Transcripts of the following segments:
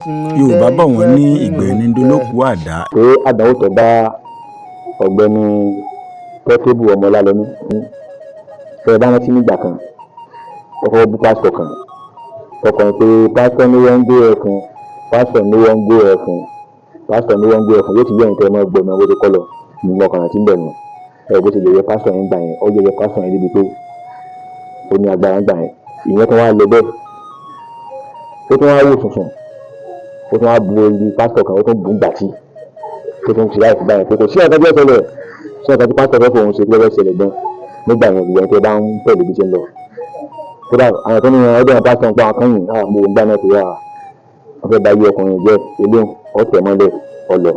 Yorùbá bọ̀ wọ́n ní ìgbẹ̀ni dolókùú àdá. pé àdánwò tó bá ọ̀gbẹ́ni Portable Ọmọlálọmí fẹ́ bá rántí nígbà kan ọkọ̀ bú pásítọ̀ kan ọkùnrin pé pásítọ̀ ní wọ́n ń gbé ẹ̀fún pásítọ̀ ní wọ́n ń gbé ẹ̀fún pásítọ̀ ní wọ́n ń gbé ẹ̀fún yóò ti yẹ ìtẹ́ ọmọ gbọmọ bó ti kọ́ lọ nígbà ọkàn àti bẹ̀rù bó ti yẹyẹ pásítọ̀ yẹn gbà yẹn ó yẹyẹ pásítọ̀ yẹn débi pé ó ní agbára gbà yẹn ìyẹn tó wá lọ bẹ́ẹ̀ ó tún wá wò sùnsùn ó tún wá bu orí pásítọ̀ kan ó tún bù ń gbà tí ó tún ti láì fi báyìí pé kò sí ọ̀gá bí ọ̀sẹ̀ lẹ̀ sí ọ̀gá tí pásítọ̀ fẹ́ fòun ṣe tí wọ́n fẹ́ ṣẹlẹ̀ gan nígbà yẹn ìyẹn tó bá ń tẹ̀lé bí ṣe ń lọ. kódà àwọn tó ní ọdún yẹn pásítọ̀ ń pa àkànyìn mo ń gbà náà pé wọ́n fẹ́ bá yí ọkùnrin jẹ́ eléhùn ọ̀tẹ̀ mọ́lẹ̀ ọ̀lọ̀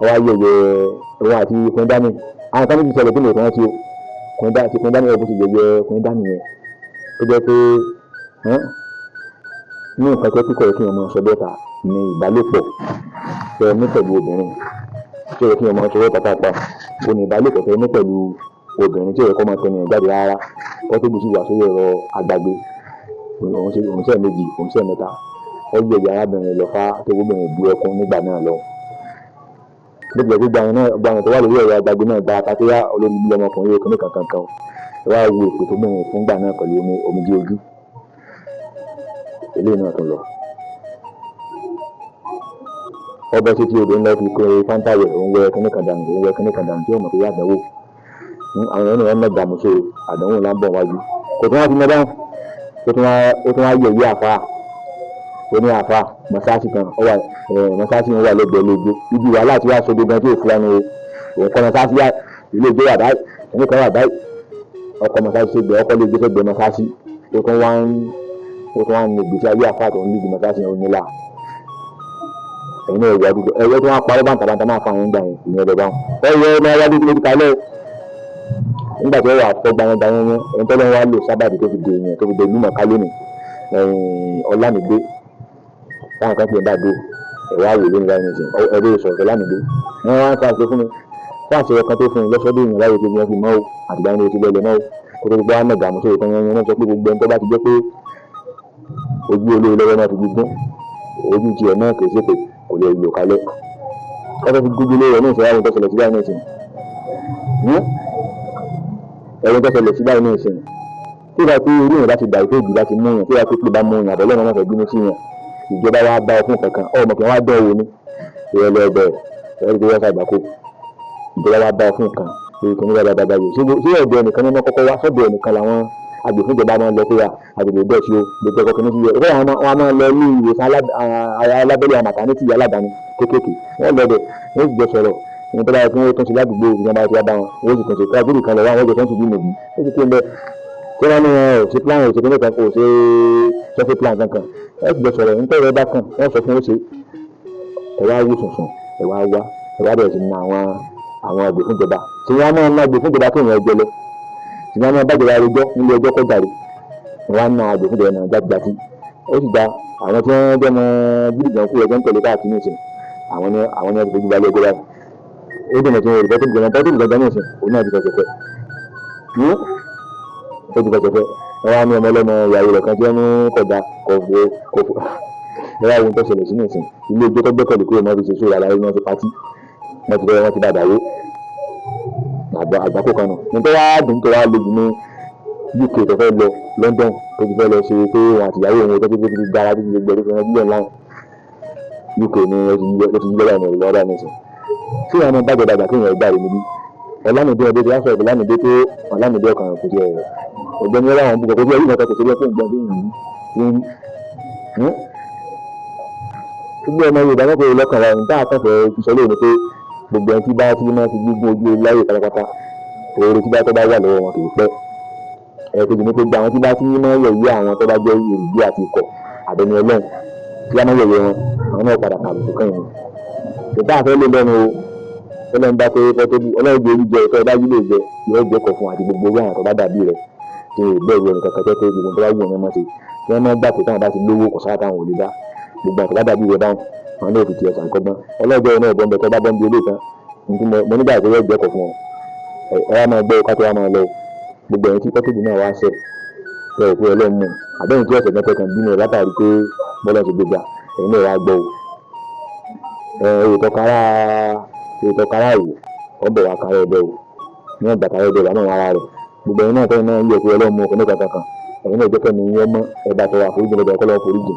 wọ́n á yẹ̀yẹ̀ òun àti Kúndánì àwọn kan níbi ìṣẹ̀lẹ̀ tí mo rántí Kúndánì ọ̀bùn ti yẹ̀yẹ̀ Kúndánì yẹn tó jẹ́ pé ní nǹkan tó kíkọ̀ kí ọmọ sọ bẹ́ta ní ìbálòpọ̀ tẹ ní pẹ̀lú obìnrin tí ó kí ọmọ sọ bẹ́ta pàápàá ó ní ìbálòpọ̀ tẹ ní pẹ̀lú obìnrin tí ó kọ́ máa tẹnu ẹ̀ jáde rárá Portable sì wà sórí ẹ̀rọ àgbàgbé òun sẹ́ méjì òun sẹ́ mẹ́ta ó yẹ ìyá arábìnrin lọ fá tó gbóbìnrin bu ẹkún nígbà náà lọ bó tilẹ̀ gbogbo àwọn tó wà lórí ẹ̀rọ àgbàgbé náà gba àtàkìyà olórí ilé ọmọkùnrin yóò kíní kankan wá wo èpè tó bẹ̀rẹ̀ fún gbà náà pẹ̀lú omijé ojú ilé náà tó lọ ọbẹ̀ títí odò ńlá fi kó fáńtà wẹ̀ òun wẹ kíní kan dànù tí ó mọ̀ pé yá àdánwò àwọn ènìyàn náà gbàmú so àdánwò ńlá ń bọ̀ wájú kò tún wá fi mẹ́dá ó tún wá yẹ̀yẹ́ àfa ó ní àfa mọ́sáàsì kan mọ́sáàsì wọn wà lẹ́gbẹ̀ẹ́ lójú ibi wàhálà tí wàá sọdọ̀ gan tí ò fúra ní òun kọ́ mọ́sáàsì ilé ìjọ wà báyìí ẹni kan wà báyìí ọkọ̀ mọ́sáàsì ṣègbè ọkọ̀ lè gbé sẹ́gbẹ̀ẹ́ mọ́sáàsì ó tún wá ń gbèsè ayé àfa tó ń lé ìgbìmọ̀ mọ́sáàsì yẹn ó nílà ẹ̀yin náà wà dúdú ẹ̀yẹ́ tó wá parọ́ bàǹtàbàǹtà máa fa àwọn ìgbà yẹn ìyẹn lọ bá wọn. ẹ̀yẹ́ ọmọ wá dúdú lójú kalẹ̀ nígbà tí wọ́n wà fọ́ gbanyanganyan yẹn ẹ̀yin tó lọ́wọ́ wá lò sábàbí tó fi dé yẹn tó fi dé lúmọ̀ ká lónìí Ọlámídé táwọn kan fi ẹ̀ bá dé ẹ̀wá wò lónìí láyé nìsín ẹ̀rọ ìsọ̀rọ̀ Ọlámídé wọ́n wá ń fa àṣẹ fún mi fún àṣẹ ọkàn tó fún mi lọ́sọ́dún ìyẹn láyé tó fi fi mọ́ o àtìgbà yẹn ti lọ́lẹ̀ mọ́ o kó tó gbọ́ àmọ̀ gàmù sórí kan yẹn wọ́n sọ pé gbogbo ẹni tó bá ti jẹ́ pé ojú olóore lọ́wọ́ náà ti gbígbọ́n ojú tiẹ̀ náà kì í ṣèpè kò lè lò kalẹ̀ ọ̀rọ̀ fi gbogbo lórí ẹ̀ ní ìṣẹ̀lẹ̀ àwọn tó ṣẹlẹ̀ sí báyìí ní ìsìn ẹ̀rọ tó ṣẹlẹ̀ sí báyìí ní ìsìn tí ìgbà tí orí yẹn bá ti dà ìpé ìgbà ti mú yàn tí ìgbà tó pè bá mú yàn àbọ̀lẹ́ ọmọ fẹ́ bínú sí yàn ìjọba wa bá ọ fún kankan ọmọ kí wọ́n á dán owó ní ìrẹ̀lẹ̀ ẹ̀bẹ̀ ẹ̀rọ tó wọ́n ṣàgbákò ìjọba wa bá ọ fún nǹkan èyí kan ní dáadáa yìí sí ọ̀dọ̀ ẹnìkan ní kọ́kọ́ wá sọ́dọ̀ ẹnìkan làwọn agbèfúnjọba máa ń lọ pé àgbègbè bẹ́ẹ̀ sí o gbogbo ọkọ̀ kìíní sí ẹ̀ ìfẹ́ àwọn máa ń lọ ní ìwòsàn alábẹ́lẹ̀ àmàtánítì aládàáni kéékèèké wọ́n lọ bẹ̀ wọ́n sì jọ sọ̀rọ̀ ìyẹn tó bá yẹ kí wọ́n tún ṣe ládùúgbò ìjọba ti wá bá wọn wọ́n sì tún ṣe káàkiri kan lọ wá wọ́n jọ tún bí mòbí ó sì kí n bẹ tí wọ́n ní ò sí plan ò sí kíní kan kò ṣe sọ́fẹ́ plan kankan wọ́n sì jọ sọ̀rọ̀ nítorí ẹ bá kàn wọ́n sọ fún ó ṣe ẹ̀wá wò sùnsùn ẹ̀wá bẹ̀rẹ̀ sí ní àwọn agbèfúnjọba tí wọ́n máa ń ná agbèfúnjọba tó yẹn ẹjọ́ lọ tí wọ́n máa bá jọba rojọ́ nílé ẹjọ́ kọjá rẹ̀ wọ́n á ná agbèfúnjọba náà jáde ó sì gba àwọn tí wọ́n jẹ́ mọ́ gírígàn kú ẹgbẹ́ ń tẹ̀lé káàkiri nìsín àwọn ni wọ́n ti fojú balẹ̀ ẹgbẹ́ báyìí ó dènà tí wọ́n rí bọ́tò ìgbàgbọ́ nìsín òun náà ti fẹsẹ̀ fẹ́ ó ti fẹsẹ̀ fẹ́ wọ́n á ní ọmọ ọlọ́mọ ìyàwó rẹ̀ kan tí wọ́n ní kọjá kọfù ẹ̀rọ àwọn tó ṣẹlẹ̀ sí nìsín ilé ẹjọ́ tó gbẹ́kẹ̀lé kúrò mọ́ fi ṣe sóòrò aláyé wọn ti pátí wọ́n ti dàdàwó àgbákò kan nù nítorí wàá dùn tó wàá lójú ní UK tó fẹ́ lọ London tó ti fẹ́ lọ ṣe pé wọn àtìyàwó òun tó ti dára tó ti gbẹ̀rù fún ẹgbẹ́ ńlá UK ni ó ti yí lọ́wọ́ ẹ̀mọ̀ ìlọ́dà nìsín tí àwọn ọmọ bàjẹ́ dàgbà kéèyàn gbà rẹ̀ níbí Ọlámídé ọdẹ tí wọ́n sọ Ọlámídé tó Ọlámídé ọkàn kò tiẹ̀ ọgbẹ́ni ọlọ́run bùkọ̀ tó jẹ́ ìgbà kan kò tó jẹ́ fún ìgbà tó yìí ṣùgbọ́n ọmọ Yorùbá náà kò lọ́kàn wa nígbà àtàfẹ́ ìṣọ́ lónìí pé gbogbo ẹni tí bá ti máa fi gbígbó ojú láyè pátápátá oore tí bá tó bá wà lọ́wọ́ wọn kì í pẹ́ ẹ̀ẹ́dẹ́gbẹ̀ẹ́ ni pé gba àwọn tí bá ti máa yẹ̀yẹ́ àwọn tó bá jẹ́ èrìgbé àti ikọ̀ àbẹ̀ni ọlọ́run tí wọ́n máa yẹ̀yẹ́ wọn àwọn náà padà kàbùkù kàn yín ìta àfẹ́ lè lẹ́nu o ọlọ́run bá pé Portable ọlọ́run jẹ́ oúnjẹ tó bá yí lè jẹ yóò jẹ́ kọ̀ fún àti gbogbo owó àwọn tó bá dàbí rẹ̀ tí bẹ́ẹ̀ wọ nìkan kẹ́kẹ́ tó gbogbo tó bá wù wọn mọ́ sí tí wọ́n máa gbà pé táwọn bá ti lówó ọ̀sán táwọn ò lè dá gbogbo àti bá dàbí rẹ̀ báwọn àwọn náà fi tiẹ̀ sàǹkọ́gbọ́n ọlọ́jọ́ náà bọ́ńbẹ́ tó bá bọ́ńbẹ́ ilé kan mo nígbà tó yẹ jẹ́kọ̀ fún ọ ẹ wá máa gbọ́ ká tó wá máa lọ gbogbo ẹ̀yìn tí Portable náà wá ṣẹ̀ ẹ ò pé ọlọ́run mú àbẹ́yìn tí ọ̀sẹ̀ mẹ́tẹ̀ kan bínú ẹ̀ látàrí pé bọ́lá ṣe gbégbá ẹ̀yin náà wá gbọ́ o ètò kára ìwò ọbẹ̀ wa kára ẹ̀bẹ̀ o ní ọgbà kára ẹ̀bẹ̀ wà náà ara rẹ̀ gbogbo ẹ̀yin náà tẹ́yìn náà ń yẹ pé ọlọ́mọ ọkùnrin kankan ẹ̀yin náà jẹ́ kẹ́mi yẹn mọ́ ẹ̀bà tọrọ àforíjì lọ́dọ̀ ẹ̀kọ́ lọ́wọ́ foríjì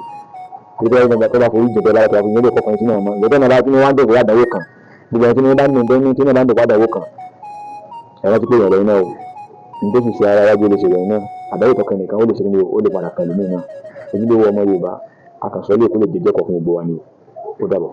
títí ẹ̀yin náà tọrọ àforíjì bẹ́ẹ̀ láti àforíjì lè kọ́kàn sínú ọmọ ìgbẹ́tẹ́ náà bá tí wọ́n wá ń dẹ̀kọ́ àdáwó kan gbogbo ẹ̀yin tí wọ́n bá ń dẹ̀kọ́ tí wọ́n bá ń dẹ̀kọ́ àdáwó kan ẹ̀rọ ti pé ìyànlẹ́ iná o nítorí ṣe ara wájú lè ṣe ìyẹn náà àdáwó kọ̀ọ̀kan nìkan ó lè ṣe ní o ó lè padà pẹ̀lú mí náà ojúlówó ọmọ Yorùbá akànṣọ́ lè kó lè jẹjẹ́ kọ̀ fún gbogbo wa ni o ó dàbọ̀.